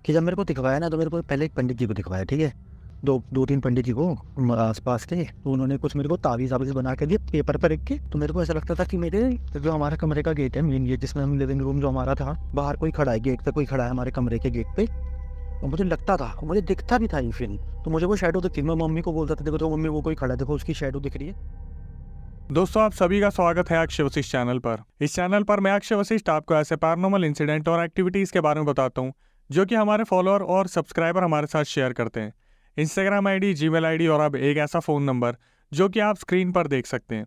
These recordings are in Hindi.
कि जब मेरे को दिखवाया ना, तो मेरे को पहले एक पंडित जी को दिखवाया, ठीक है। दो तीन पंडित जी को आसपास के, तो उन्होंने कुछ मेरे को तावीज़ वावीज़ बना के दिए पेपर पर लिख के। तो मेरे को ऐसा लगता था कि मेरे जो हमारा कमरे का गेट है, मेन गेट जिसमें हम लिविंग रूम जो हमारा था, बाहर कोई खड़ा है, गेट पे कोई खड़ा है हमारे कमरे के गेट पे। और मुझे लगता था, मुझे दिखता भी था ये फिर। तो मुझे वो शैडो दिखती, मैं मम्मी को बोलता था, देखो तो मम्मी वो कोई खड़ा है, देखो उसकी शैडो दिख रही है। दोस्तों, आप सभी का स्वागत है अक्षय वशिष्ठ चैनल पर। इस चैनल पर मैं अक्षय वशिष्ठ आपको ऐसे पैरानॉर्मल इंसिडेंट और एक्टिविटीज़ के बारे में बताता हूँ जो कि हमारे फॉलोअर और सब्सक्राइबर हमारे साथ शेयर करते हैं। इंस्टाग्राम आईडी, जीमेल आईडी और अब एक ऐसा फ़ोन नंबर जो कि आप स्क्रीन पर देख सकते हैं।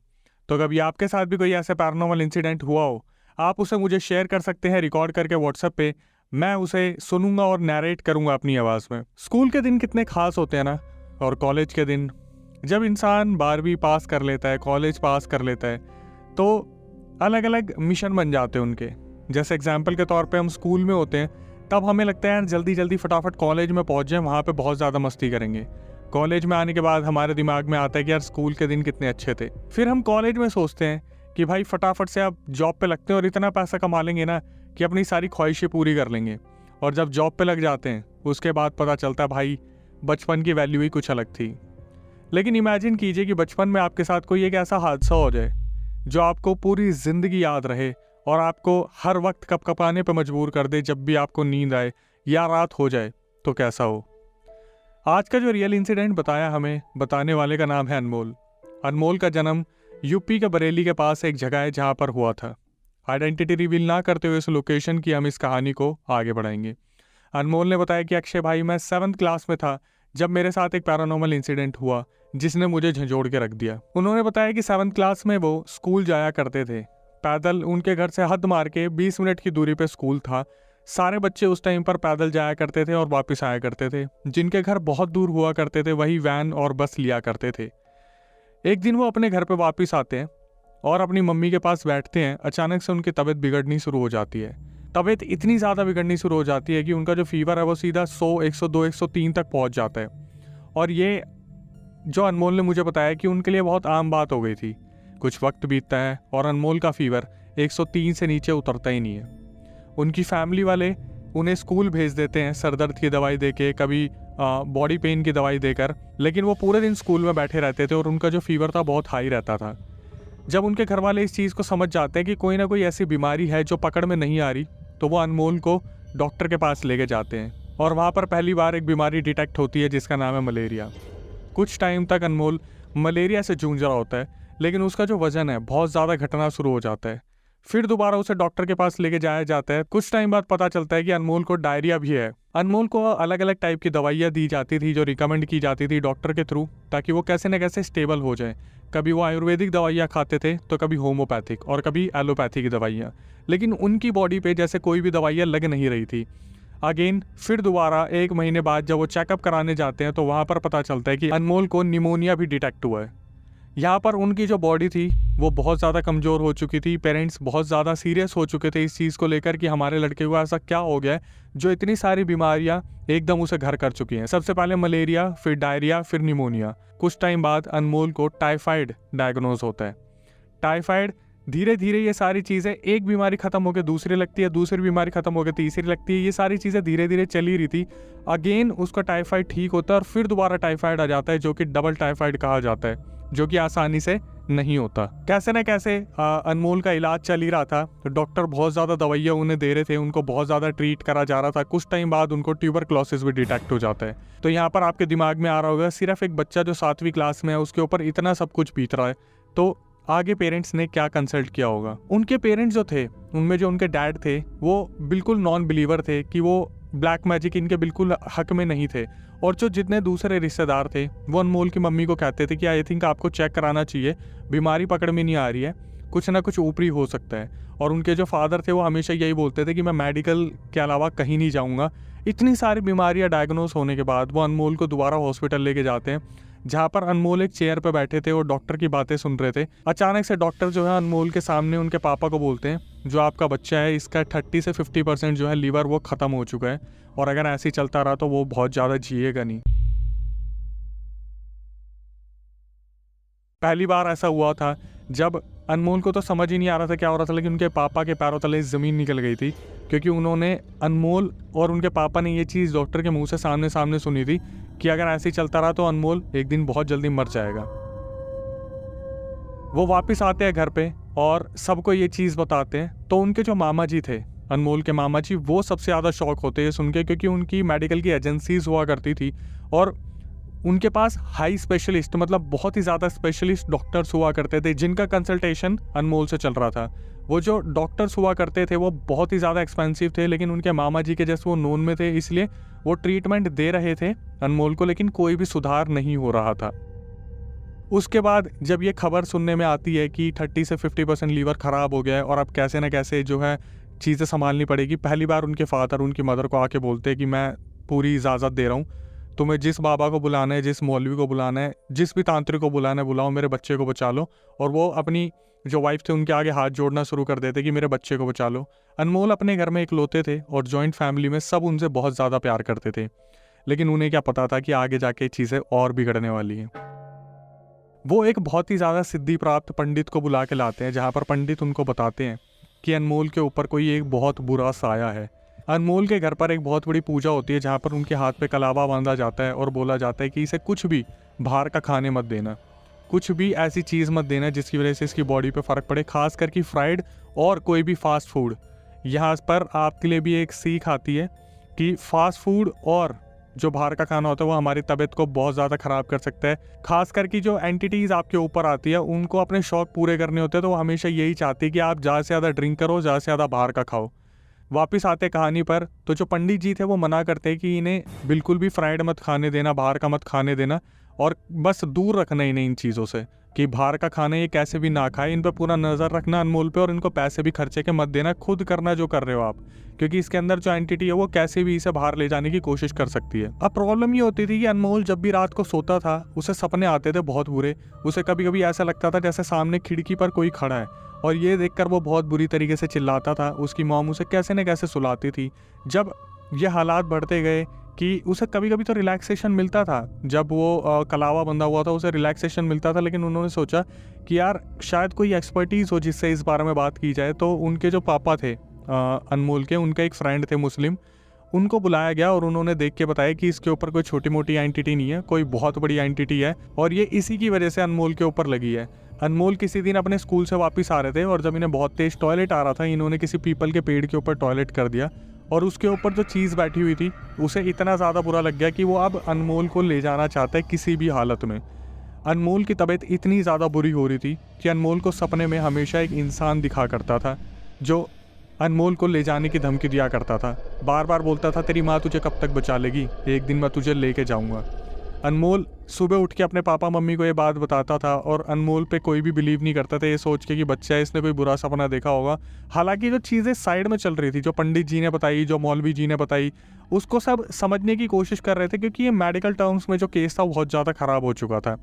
तो कभी आपके साथ भी कोई ऐसे पैरानॉर्मल इंसिडेंट हुआ हो, आप उसे मुझे शेयर कर सकते हैं रिकॉर्ड करके व्हाट्सएप पे। मैं उसे सुनूंगा और नैरेट करूंगा अपनी आवाज़ में। स्कूल के दिन कितने खास होते हैं ना, और कॉलेज के दिन। जब इंसान 12वीं पास कर लेता है, कॉलेज पास कर लेता है, तो अलग अलग मिशन बन जाते हैं उनके। जैसे एग्जाम्पल के तौर पे हम स्कूल में होते हैं, तब हमें लगता है यार जल्दी जल्दी फटाफट कॉलेज में पहुंच जाएं, वहाँ पे बहुत ज़्यादा मस्ती करेंगे। कॉलेज में आने के बाद हमारे दिमाग में आता है कि यार स्कूल के दिन कितने अच्छे थे। फिर हम कॉलेज में सोचते हैं कि भाई फटाफट से आप जॉब पे लगते हैं और इतना पैसा कमा लेंगे ना कि अपनी सारी ख्वाहिशें पूरी कर लेंगे। और जब जॉब पे लग जाते हैं, उसके बाद पता चलता है भाई बचपन की वैल्यू ही कुछ अलग थी। लेकिन इमेजिन कीजिए कि बचपन में आपके साथ कोई एक ऐसा हादसा हो जाए जो आपको पूरी ज़िंदगी याद रहे और आपको हर वक्त कपकपाने पर मजबूर कर दे जब भी आपको नींद आए या रात हो जाए, तो कैसा हो। आज का जो रियल इंसिडेंट बताया हमें, बताने वाले का नाम है अनमोल। अनमोल का जन्म यूपी के बरेली के पास एक जगह है जहाँ पर हुआ था। आइडेंटिटी रिवील ना करते हुए इस लोकेशन की हम इस कहानी को आगे बढ़ाएंगे। अनमोल ने बताया कि अक्षय भाई, मैं 7th क्लास में था जब मेरे साथ एक पैरानॉर्मल इंसिडेंट हुआ जिसने मुझे झंझोड़ के रख दिया। उन्होंने बताया कि 7th क्लास में वो स्कूल जाया करते थे पैदल। उनके घर से हद मार के 20 मिनट की दूरी पे स्कूल था। सारे बच्चे उस टाइम पर पैदल जाया करते थे और वापस आया करते थे। जिनके घर बहुत दूर हुआ करते थे वही वैन और बस लिया करते थे। एक दिन वो अपने घर पे वापस आते हैं और अपनी मम्मी के पास बैठते हैं। अचानक से उनकी तबीयत बिगड़नी शुरू हो जाती है। तबीयत इतनी ज़्यादा बिगड़नी शुरू हो जाती है कि उनका जो फीवर है वो सीधा 100, 102, 103 तक पहुंच जाता है। और ये जो अनमोल ने मुझे बताया कि उनके लिए बहुत आम बात हो गई थी। कुछ वक्त बीतता है और अनमोल का फीवर 103 से नीचे उतरता ही नहीं है। उनकी फैमिली वाले उन्हें स्कूल भेज देते हैं सर दर्द की दवाई देके, कभी बॉडी पेन की दवाई देकर। लेकिन वो पूरे दिन स्कूल में बैठे रहते थे और उनका जो फीवर था बहुत हाई रहता था। जब उनके घर वाले इस चीज़ को समझ जाते हैं कि कोई ना कोई ऐसी बीमारी है जो पकड़ में नहीं आ रही, तो वो अनमोल को डॉक्टर के पास लेके जाते हैं। और वहाँ पर पहली बार एक बीमारी डिटेक्ट होती है जिसका नाम है मलेरिया। कुछ टाइम तक अनमोल मलेरिया से जूझ रहा होता है, लेकिन उसका जो वजन है बहुत ज़्यादा घटना शुरू हो जाता है। फिर दोबारा उसे डॉक्टर के पास लेके जाया जाता है। कुछ टाइम बाद पता चलता है कि अनमोल को डायरिया भी है। अनमोल को अलग अलग टाइप की दवाइयाँ दी जाती थी जो रिकमेंड की जाती थी डॉक्टर के थ्रू, ताकि वो कैसे न कैसे स्टेबल हो जाए। कभी वो आयुर्वेदिक दवाइयाँ खाते थे, तो कभी होम्योपैथिक और कभी एलोपैथी की दवाइयाँ। लेकिन उनकी बॉडी पे जैसे कोई भी दवाइयाँ लग नहीं रही थी। अगेन फिर दोबारा 1 महीने बाद जब वो चेकअप कराने जाते हैं, तो वहाँ पर पता चलता है कि अनमोल को निमोनिया भी डिटेक्ट हुआ है। यहाँ पर उनकी जो बॉडी थी वो बहुत ज़्यादा कमज़ोर हो चुकी थी। पेरेंट्स बहुत ज़्यादा सीरियस हो चुके थे इस चीज़ को लेकर कि हमारे लड़के को ऐसा क्या हो गया है जो इतनी सारी बीमारियाँ एकदम उसे घर कर चुकी हैं। सबसे पहले मलेरिया, फिर डायरिया, फिर निमोनिया। कुछ टाइम बाद अनमोल को टाइफाइड डायग्नोज होता है। टाइफाइड, धीरे धीरे ये सारी चीज़ें, एक बीमारी खत्म होकर दूसरी लगती है, दूसरी बीमारी खत्म होकर तीसरी लगती है। ये सारी चीज़ें धीरे धीरे चली रही थी। अगेन उसका टाइफाइड ठीक होता है और फिर दोबारा टाइफाइड आ जाता है जो कि डबल टाइफाइड कहा जाता है, जो कि आसानी से नहीं होता। कैसे न कैसे अनमोल का इलाज चल ही रहा था। तो डॉक्टर बहुत ज़्यादा दवाइयाँ उन्हें दे रहे थे, उनको बहुत ज़्यादा ट्रीट करा जा रहा था। कुछ टाइम बाद उनको ट्यूबरक्लोसिस भी डिटेक्ट हो जाता है। तो यहाँ पर आपके दिमाग में आ रहा होगा, सिर्फ एक बच्चा जो 7वीं क्लास में है उसके ऊपर इतना सब कुछ बीत रहा है, तो आगे पेरेंट्स ने क्या कंसल्ट किया होगा। उनके पेरेंट्स जो थे, उनमें जो उनके डैड थे वो बिल्कुल नॉन बिलीवर थे कि वो ब्लैक मैजिक इनके बिल्कुल हक में नहीं थे। और जो जितने दूसरे रिश्तेदार थे वो अनमोल की मम्मी को कहते थे कि आई थिंक आपको चेक कराना चाहिए, बीमारी पकड़ में नहीं आ रही है, कुछ ना कुछ ऊपरी हो सकता है। और उनके जो फादर थे वो हमेशा यही बोलते थे कि मैं मेडिकल के अलावा कहीं नहीं जाऊँगा। इतनी सारी बीमारियाँ डायग्नोस होने के बाद वो अनमोल को दोबारा हॉस्पिटल लेके जाते हैं, जहाँ पर अनमोल एक चेयर पर बैठे थे और डॉक्टर की बातें सुन रहे थे। अचानक से डॉक्टर जो है अनमोल के सामने उनके पापा को बोलते हैं, जो आपका बच्चा है इसका 30 से 50% जो है लीवर वो ख़त्म हो चुका है और अगर ऐसे ही चलता रहा तो वो बहुत ज़्यादा जिएगा नहीं। पहली बार ऐसा हुआ था जब अनमोल को तो समझ ही नहीं आ रहा था क्या हो रहा था, लेकिन उनके पापा के पैरों तले ज़मीन निकल गई थी, क्योंकि उन्होंने अनमोल और उनके पापा ने ये चीज़ डॉक्टर के मुंह से सामने सामने सुनी थी कि अगर ऐसे ही चलता रहा तो अनमोल एक दिन बहुत जल्दी मर जाएगा। वो वापस आते हैं घर पे और सबको ये चीज़ बताते हैं, तो उनके जो मामा जी थे, अनमोल के मामा जी, वो सबसे ज़्यादा शॉक होते हैं सुन के, क्योंकि उनकी मेडिकल की एजेंसीज हुआ करती थी और उनके पास हाई स्पेशलिस्ट, मतलब बहुत ही ज़्यादा स्पेशलिस्ट डॉक्टर्स हुआ करते थे जिनका कंसल्टेशन अनमोल से चल रहा था। वो जो डॉक्टर्स हुआ करते थे वो बहुत ही ज़्यादा एक्सपेंसिव थे, लेकिन उनके मामा जी के जैसे वो नोन में थे, इसलिए वो ट्रीटमेंट दे रहे थे अनमोल को, लेकिन कोई भी सुधार नहीं हो रहा था। उसके बाद जब ये खबर सुनने में आती है कि 30 से 50% लीवर ख़राब हो गया है और अब कैसे ना कैसे जो है चीज़ें संभालनी पड़ेगी, पहली बार उनके फादर उनकी मदर को आके बोलते हैं कि मैं पूरी इजाज़त दे रहा हूँ, तुम्हें जिस बाबा को बुलाना है, जिस मौलवी को बुलाना है, जिस भी तांत्रिक को बुलाना है बुलाओ, मेरे बच्चे को बचा लो। और वो अपनी जो वाइफ थे उनके आगे हाथ जोड़ना शुरू कर देते कि मेरे बच्चे को बचा लो। अनमोल अपने घर में इकलौते थे और जॉइंट फैमिली में सब उनसे बहुत ज़्यादा प्यार करते थे, लेकिन उन्हें क्या पता था कि आगे जाके चीज़ें और बिगड़ने वाली हैं। वो एक बहुत ही ज़्यादा सिद्धि प्राप्त पंडित को बुला के लाते हैं, जहाँ पर पंडित उनको बताते हैं कि अनमोल के ऊपर कोई एक बहुत बुरा साया है। अनमोल के घर पर एक बहुत बड़ी पूजा होती है जहाँ पर उनके हाथ पे कलावा बांधा जाता है और बोला जाता है कि इसे कुछ भी बाहर का खाने मत देना, कुछ भी ऐसी चीज़ मत देना जिसकी वजह से इसकी बॉडी पे फ़र्क पड़े, खास करके फ्राइड और कोई भी फास्ट फूड। यहाँ पर आपके लिए भी एक सीख आती है कि फास्ट फूड और जो बाहर का खाना होता है वो हमारी तबीयत को बहुत ज़्यादा ख़राब कर सकता है। खास करके जो एंटिटीज़ आपके ऊपर आती है उनको अपने शौक पूरे करने होते हैं, तो वो हमेशा यही चाहती है कि आप ज़्यादा से ज़्यादा ड्रिंक करो, ज़्यादा से ज़्यादा बाहर का खाओ। वापस आते कहानी पर, तो जो पंडित जी थे वो मना करते हैं कि इन्हें बिल्कुल भी फ्राइड मत खाने देना, बाहर का मत खाने देना, और बस दूर रखना इन्हें इन चीज़ों से, कि बाहर का खाना ये कैसे भी ना खाए। इन पर पूरा नज़र रखना अनमोल पे, और इनको पैसे भी खर्चे के मत देना, खुद करना जो कर रहे हो आप, क्योंकि इसके अंदर जो एंटिटी है वो कैसे भी इसे बाहर ले जाने की कोशिश कर सकती है। अब प्रॉब्लम ये होती थी कि अनमोल जब भी रात को सोता था उसे सपने आते थे बहुत बुरे। उसे कभी कभी ऐसा लगता था जैसे सामने खिड़की पर कोई खड़ा है, और ये देखकर वो बहुत बुरी तरीके से चिल्लाता था। उसकी मॉम उसे कैसे न कैसे सुलाती थी। जब ये हालात बढ़ते गए कि उसे कभी कभी तो रिलैक्सेशन मिलता था, जब वो कलावा बंधा हुआ था उसे रिलैक्सेशन मिलता था, लेकिन उन्होंने सोचा कि यार शायद कोई एक्सपर्टीज़ हो जिससे इस बारे में बात की जाए। तो उनके जो पापा थे अनमोल के, उनके एक फ्रेंड थे मुस्लिम, उनको बुलाया गया और उन्होंने देख के बताया कि इसके ऊपर कोई छोटी मोटी एंटिटी नहीं है, कोई बहुत बड़ी एंटिटी है, और ये इसी की वजह से अनमोल के ऊपर लगी है। अनमोल किसी दिन अपने स्कूल से वापस आ रहे थे और जब इन्हें बहुत तेज टॉयलेट आ रहा था, इन्होंने किसी पीपल के पेड़ के ऊपर टॉयलेट कर दिया, और उसके ऊपर जो चीज़ बैठी हुई थी उसे इतना ज़्यादा बुरा लग गया कि वो अब अनमोल को ले जाना चाहता है किसी भी हालत में। अनमोल की तबीयत इतनी ज़्यादा बुरी हो रही थी कि अनमोल को सपने में हमेशा एक इंसान दिखा करता था जो अनमोल को ले जाने की धमकी दिया करता था। बार बार बोलता था तेरी माँ तुझे कब तक बचा लेगी, एक दिन मैं तुझे लेके जाऊँगा। अनमोल सुबह उठ के अपने पापा मम्मी को ये बात बताता था, और अनमोल पे कोई भी बिलीव नहीं करता था, ये सोच के कि बच्चा है, इसने कोई बुरा सपना देखा होगा। हालांकि जो चीज़ें साइड में चल रही थी, जो पंडित जी ने बताई, जो मौलवी जी ने बताई, उसको सब समझने की कोशिश कर रहे थे, क्योंकि ये मेडिकल टर्म्स में जो केस था वो बहुत ज़्यादा ख़राब हो चुका था।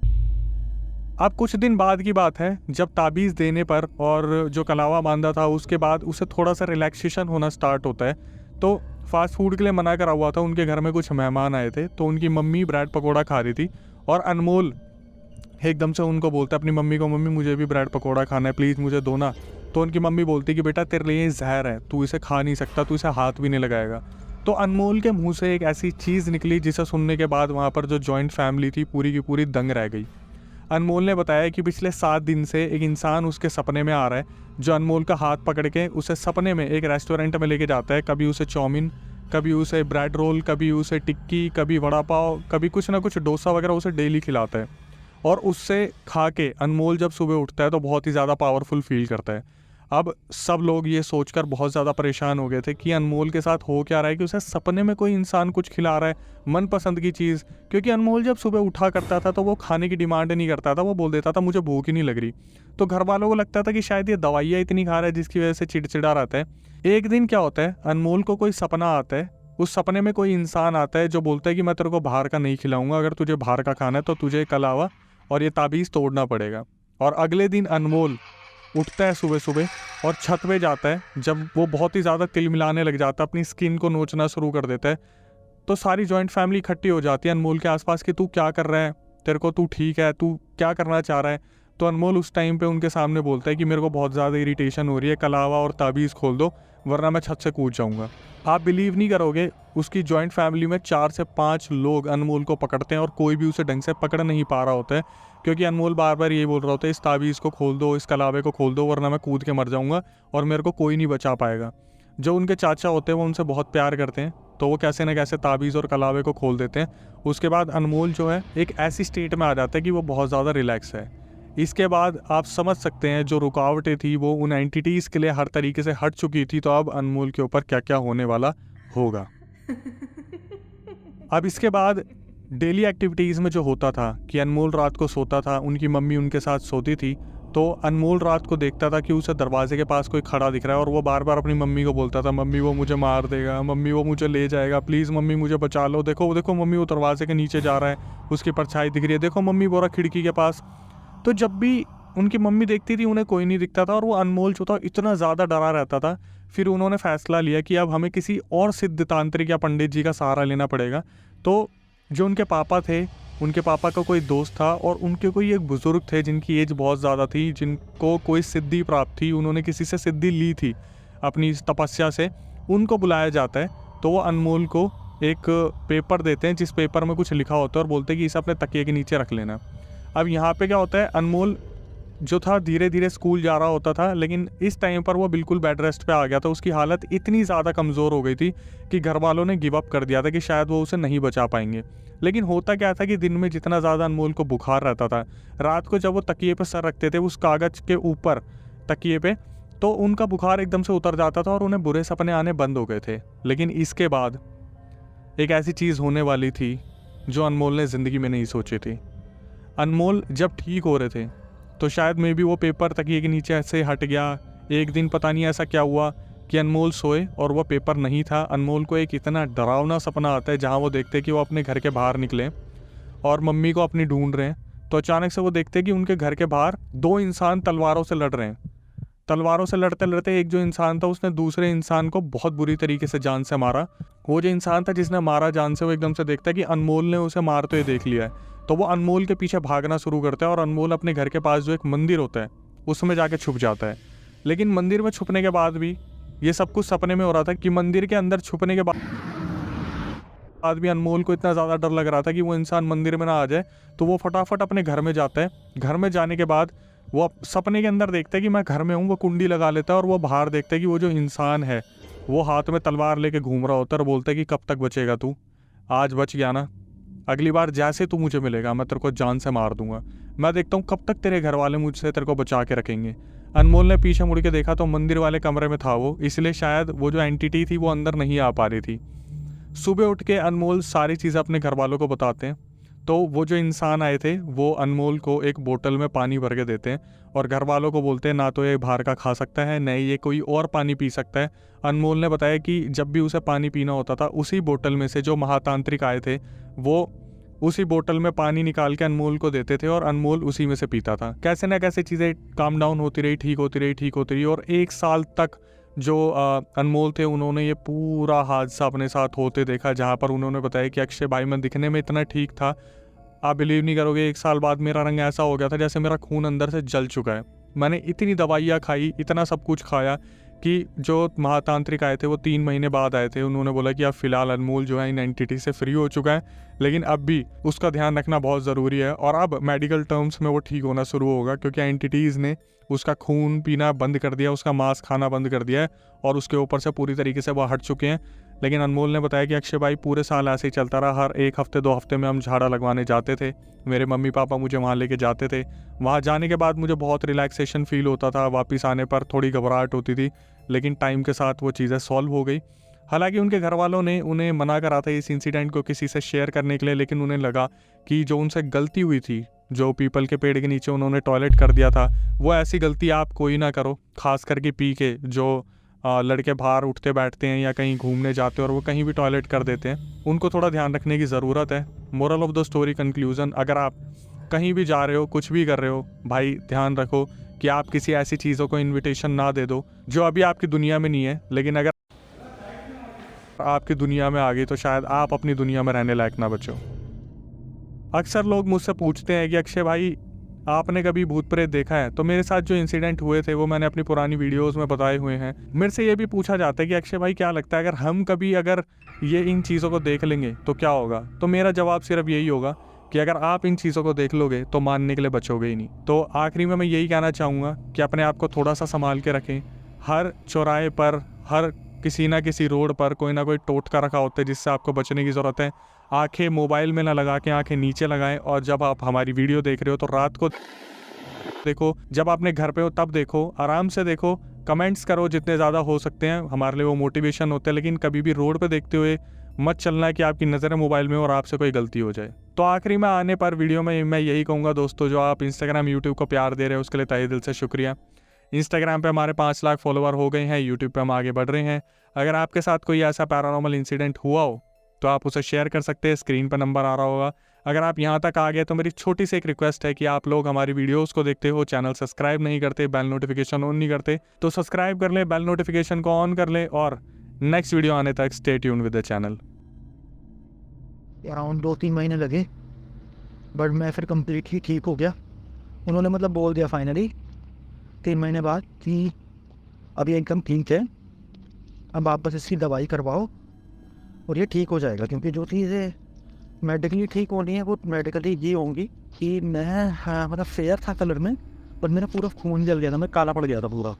अब कुछ दिन बाद की बात है, जब ताबीज़ देने पर और जो कलावा बांधा था उसके बाद उसे थोड़ा सा रिलैक्सेशन होना स्टार्ट होता है। तो फास्ट फूड के लिए मना करा हुआ था, उनके घर में कुछ मेहमान आए थे, तो उनकी मम्मी ब्रेड पकौड़ा खा रही थी, और अनमोल एकदम से उनको बोलता है अपनी मम्मी को, मम्मी मुझे भी ब्रेड पकौड़ा खाना है, प्लीज़ मुझे दो ना। तो उनकी मम्मी बोलती कि बेटा तेरे लिए जहर है, तू इसे खा नहीं सकता, तू इसे हाथ भी नहीं लगाएगा। तो अनमोल के मुँह से एक ऐसी चीज़ निकली जिसे सुनने के बाद वहाँ पर जो जॉइंट फैमिली थी पूरी की पूरी दंग रह गई। अनमोल ने बताया कि पिछले 7 दिन से एक इंसान उसके सपने में आ रहा है, जो अनमोल का हाथ पकड़ के उसे सपने में एक रेस्टोरेंट में लेके जाता है। कभी उसे चाउमीन, कभी उसे ब्रेड रोल, कभी उसे टिक्की, कभी वड़ा पाव, कभी कुछ ना कुछ डोसा वगैरह उसे डेली खिलाता है। और उससे खा के अनमोल जब सुबह उठता है तो बहुत ही ज़्यादा पावरफुल फील करता है। अब सब लोग ये सोचकर बहुत ज़्यादा परेशान हो गए थे कि अनमोल के साथ हो क्या रहा है, कि उसे सपने में कोई इंसान कुछ खिला रहा है, मनपसंद की चीज़। क्योंकि अनमोल जब सुबह उठा करता था तो वो खाने की डिमांड नहीं करता था, वो बोल देता था मुझे भूख ही नहीं लग रही। तो घर वालों को लगता था कि शायद ये दवाइयाँ इतनी खा रहा है जिसकी वजह से चिड़चिड़ा रहता है। एक दिन क्या होता है, अनमोल को कोई सपना आता है। उस सपने में कोई इंसान आता है जो बोलता है कि मैं तेरे को बाहर का नहीं खिलाऊंगा, अगर तुझे बाहर का खाना है तो तुझे कलावा और ये ताबीज़ तोड़ना पड़ेगा। और अगले दिन अनमोल उठता है सुबह सुबह और छत पे जाता है। जब वो बहुत ही ज़्यादा तिल मिलाने लग जाता है, अपनी स्किन को नोचना शुरू कर देता है, तो सारी जॉइंट फैमिली इकट्ठी हो जाती है अनमोल के आसपास कि तू क्या कर रहा है, तेरे को तू ठीक है, तू क्या करना चाह रहा है। तो अनमोल उस टाइम पे उनके सामने बोलता है कि मेरे को बहुत ज़्यादा इरिटेशन हो रही है, कलावा और ताबीज़ खोल दो वरना मैं छत से कूद जाऊँगा। आप बिलीव नहीं करोगे, उसकी जॉइंट फैमिली में 4 से 5 लोग अनमोल को पकड़ते हैं और कोई भी उसे ढंग से पकड़ नहीं पा रहा होता है, क्योंकि अनमोल बार बार यही बोल रहा होता है इस ताबीज़ को खोल दो, इस कलावे को खोल दो वरना मैं कूद के मर जाऊँगा और मेरे को कोई नहीं बचा पाएगा। जो उनके चाचा होते हैं वो उनसे बहुत प्यार करते हैं, तो वो कैसे न कैसे ताबीज़ और कलावे को खोल देते हैं। उसके बाद अनमोल जो है एक ऐसी स्टेट में आ जाता है कि वो बहुत ज़्यादा रिलैक्स है। इसके बाद आप समझ सकते हैं जो रुकावटें थी वो उन एंटिटीज़ के लिए हर तरीके से हट चुकी थी, तो अब अनमोल के ऊपर क्या क्या होने वाला होगा। अब इसके बाद डेली एक्टिविटीज़ में जो होता था कि अनमोल रात को सोता था, उनकी मम्मी उनके साथ सोती थी, तो अनमोल रात को देखता था कि उसे दरवाजे के पास कोई खड़ा दिख रहा है और वो बार बार अपनी मम्मी को बोलता था, मम्मी वो मुझे मार देगा, मम्मी वो मुझे ले जाएगा, प्लीज़ मम्मी मुझे बचा लो, देखो देखो मम्मी वो दरवाजे के नीचे जा रहा है, उसकी परछाई दिख रही है, देखो मम्मी बोला खिड़की के पास। तो जब भी उनकी मम्मी देखती थी उन्हें कोई नहीं दिखता था और वो अनमोल जो था इतना ज़्यादा डरा रहता था। फिर उन्होंने फ़ैसला लिया कि अब हमें किसी और सिद्ध तांत्रिक या पंडित जी का सहारा लेना पड़ेगा। तो जो उनके पापा थे, उनके पापा का कोई दोस्त था और उनके कोई एक बुज़ुर्ग थे जिनकी एज बहुत ज़्यादा थी, जिनको कोई सिद्धि प्राप्त थी, उन्होंने किसी से सिद्धि ली थी अपनी इस तपस्या से, उनको बुलाया जाता है। तो वो अनमोल को एक पेपर देते हैं जिस पेपर में कुछ लिखा होता है और बोलते हैं कि इसे अपने तकिए के नीचे रख लेना। अब यहाँ पे क्या होता है, अनमोल जो था धीरे धीरे स्कूल जा रहा होता था, लेकिन इस टाइम पर वो बिल्कुल बेड रेस्ट पे आ गया था। उसकी हालत इतनी ज़्यादा कमज़ोर हो गई थी कि घर वालों ने गिव अप कर दिया था कि शायद वो उसे नहीं बचा पाएंगे। लेकिन होता क्या था कि दिन में जितना ज़्यादा अनमोल को बुखार रहता था, रात को जब वो तकिए पर सर रखते थे उस कागज़ के ऊपर तकिए पे, तो उनका बुखार एकदम से उतर जाता था और उन्हें बुरे सपने आने बंद हो गए थे। लेकिन इसके बाद एक ऐसी चीज़ होने वाली थी जो अनमोल ने ज़िंदगी में नहीं सोची थी। अनमोल जब ठीक हो रहे थे तो शायद मे बी वो पेपर तकिए के नीचे ऐसे हट गया। एक दिन पता नहीं ऐसा क्या हुआ कि अनमोल सोए और वो पेपर नहीं था। अनमोल को एक इतना डरावना सपना आता है जहाँ वो देखते हैं कि वो अपने घर के बाहर निकले और मम्मी को अपनी ढूंढ रहे हैं। तो अचानक से वो देखते हैं कि उनके घर के बाहर 2 इंसान तलवारों से लड़ रहे हैं। तलवारों से लड़ते लड़ते एक जो इंसान था उसने दूसरे इंसान को बहुत बुरी तरीके से जान से मारा। वो जो इंसान था जिसने मारा जान से, वो एकदम से देखता है कि अनमोल ने उसे मारते हुए देख लिया है। तो वो अनमोल के पीछे भागना शुरू करता है और अनमोल अपने घर के पास जो एक मंदिर होता है उसमें जाके छुप जाता है। लेकिन मंदिर में छुपने के बाद भी ये सब कुछ सपने में हो रहा था कि मंदिर के अंदर छुपने के बाद भी अनमोल को इतना ज़्यादा डर लग रहा था कि वो इंसान मंदिर में ना आ जाए। तो वो फटाफट अपने घर में जाता है। घर में जाने के बाद वो सपने के अंदर देखता है कि मैं घर में हूँ, वो कुंडी लगा लेता है और वो बाहर देखता है कि वो जो इंसान है वो हाथ में तलवार लेके घूम रहा होता है और बोलता है कि कब तक बचेगा तू, आज बच गया ना, अगली बार जैसे तू मुझे मिलेगा मैं तेरे को जान से मार दूंगा। मैं देखता हूँ कब तक तेरे घर वाले मुझसे तेरे को बचा के रखेंगे। अनमोल ने पीछे मुड़ के देखा तो मंदिर वाले कमरे में था वो, इसलिए शायद वो जो एंटिटी थी वो अंदर नहीं आ पा रही थी। सुबह उठ के अनमोल सारी चीज़ें अपने घर वालों को बताते हैं। तो वो जो इंसान आए थे वो अनमोल को एक बोतल में पानी भर के देते हैं और घर वालों को बोलते हैं ना तो ये बाहर का खा सकता है, न ये कोई और पानी पी सकता है। अनमोल ने बताया कि जब भी उसे पानी पीना होता था उसी बोतल में से जो महातांत्रिक आए थे वो उसी बोतल में पानी निकाल के अनमोल को देते थे और अनमोल उसी में से पीता था। कैसे ना कैसे चीज़ें काम डाउन होती रही, ठीक होती रही और 1 साल तक जो अनमोल थे उन्होंने ये पूरा हादसा अपने साथ होते देखा, जहाँ पर उन्होंने बताया कि अक्षय भाई मैं दिखने में इतना ठीक था, आप बिलीव नहीं करोगे 1 साल बाद मेरा रंग ऐसा हो गया था जैसे मेरा खून अंदर से जल चुका है। मैंने इतनी दवाइयाँ खाई, इतना सब कुछ खाया कि जो महातांत्रिक आए थे वो 3 महीने बाद आए थे। उन्होंने बोला कि अब फिलहाल अनमोल जो है इन एंटिटी से फ्री हो चुका है, लेकिन अब भी उसका ध्यान रखना बहुत ज़रूरी है और अब मेडिकल टर्म्स में वो ठीक होना शुरू होगा क्योंकि एंटिटीज़ ने उसका खून पीना बंद कर दिया, उसका मांस खाना बंद कर दिया है और उसके ऊपर से पूरी तरीके से वो हट चुके हैं। लेकिन अनमोल ने बताया कि अक्षय भाई पूरे साल ऐसे ही चलता रहा, हर 1 हफ्ते 2 हफ्ते में हम झाड़ा लगवाने जाते थे, मेरे मम्मी पापा मुझे वहाँ लेके जाते थे। वहाँ जाने के बाद मुझे बहुत रिलैक्सेशन फील होता था, वापस आने पर थोड़ी घबराहट होती थी, लेकिन टाइम के साथ वो चीज़ें सॉल्व हो गई। हालांकि उनके घर वालों ने उन्हें मना करा था इस इंसिडेंट को किसी से शेयर करने के लिए, लेकिन उन्हें लगा कि जो उनसे गलती हुई थी, जो पीपल के पेड़ के नीचे उन्होंने टॉयलेट कर दिया था, वो ऐसी गलती आप कोई ना करो, खास करके पी के जो लड़के बाहर उठते बैठते हैं या कहीं घूमने जाते हैं और वो कहीं भी टॉयलेट कर देते हैं, उनको थोड़ा ध्यान रखने की ज़रूरत है। Moral of the story conclusion, अगर आप कहीं भी जा रहे हो, कुछ भी कर रहे हो, भाई ध्यान रखो कि आप किसी ऐसी चीज़ों को इन्विटेशन ना दे दो जो अभी आपकी दुनिया में नहीं है, लेकिन अगर आपकी दुनिया में आ गई तो शायद आप अपनी दुनिया में रहने लायक ना बचो। अक्सर लोग मुझसे पूछते हैं कि अक्षय भाई आपने कभी भूत प्रेत देखा है? तो मेरे साथ जो इंसिडेंट हुए थे वो मैंने अपनी पुरानी वीडियोस में बताए हुए हैं। मेरे से ये भी पूछा जाता है कि अक्षय भाई क्या लगता है अगर हम कभी अगर ये इन चीज़ों को देख लेंगे तो क्या होगा? तो मेरा जवाब सिर्फ यही होगा कि अगर आप इन चीज़ों को देख लोगे तो मानने के लिए बचोगे ही नहीं। तो आखिरी में मैं यही कहना चाहूँगा कि अपने आप को थोड़ा सा संभाल के रखें। हर चौराहे पर, हर किसी ना किसी रोड पर कोई ना कोई टोटका रखा होता है जिससे आपको बचने की ज़रूरत है। आंखें मोबाइल में ना लगा के आंखें नीचे लगाएं, और जब आप हमारी वीडियो देख रहे हो तो रात को देखो, जब आपने घर पे हो तब देखो, आराम से देखो, कमेंट्स करो जितने ज़्यादा हो सकते हैं, हमारे लिए वो मोटिवेशन होते हैं। लेकिन कभी भी रोड पे देखते हुए मत चलना है कि आपकी नज़रें मोबाइल में और आपसे कोई गलती हो जाए। तो आखिरी में आने पर वीडियो में मैं यही कहूँगा दोस्तों, जो आप इंस्टाग्राम यूट्यूब को प्यार दे रहे हैं उसके लिए तहे दिल से शुक्रिया। इंस्टाग्राम पे हमारे 5 लाख फॉलोवर हो गए हैं, यूट्यूब पे हम आगे बढ़ रहे हैं। अगर आपके साथ कोई ऐसा पैरानॉर्मल इंसिडेंट हुआ हो तो आप उसे शेयर कर सकते हैं, स्क्रीन पर नंबर आ रहा होगा। अगर आप यहाँ तक आ गए तो मेरी छोटी सी एक रिक्वेस्ट है कि आप लोग हमारी वीडियोस को देखते हो, चैनल सब्सक्राइब नहीं करते, बेल नोटिफिकेशन ऑन नहीं करते, तो सब्सक्राइब कर लें, बेल नोटिफिकेशन को ऑन कर लें, और नेक्स्ट वीडियो आने तक stay tune with the channel. Around 2-3 महीने लगे, बट मैं फिर कम्प्लीटली ठीक हो गया। उन्होंने मतलब बोल दिया फाइनली 3 महीने बाद कि अभी एकदम ठीक है, अब आप बस इसकी दवाई करवाओ और ये ठीक हो जाएगा। क्योंकि जो चीज़ें मेडिकली ठीक होनी है वो मेडिकली ये होंगी कि मैं, हाँ मतलब फेयर था कलर में, पर मेरा पूरा खून जल गया था, मैं काला पड़ गया था पूरा।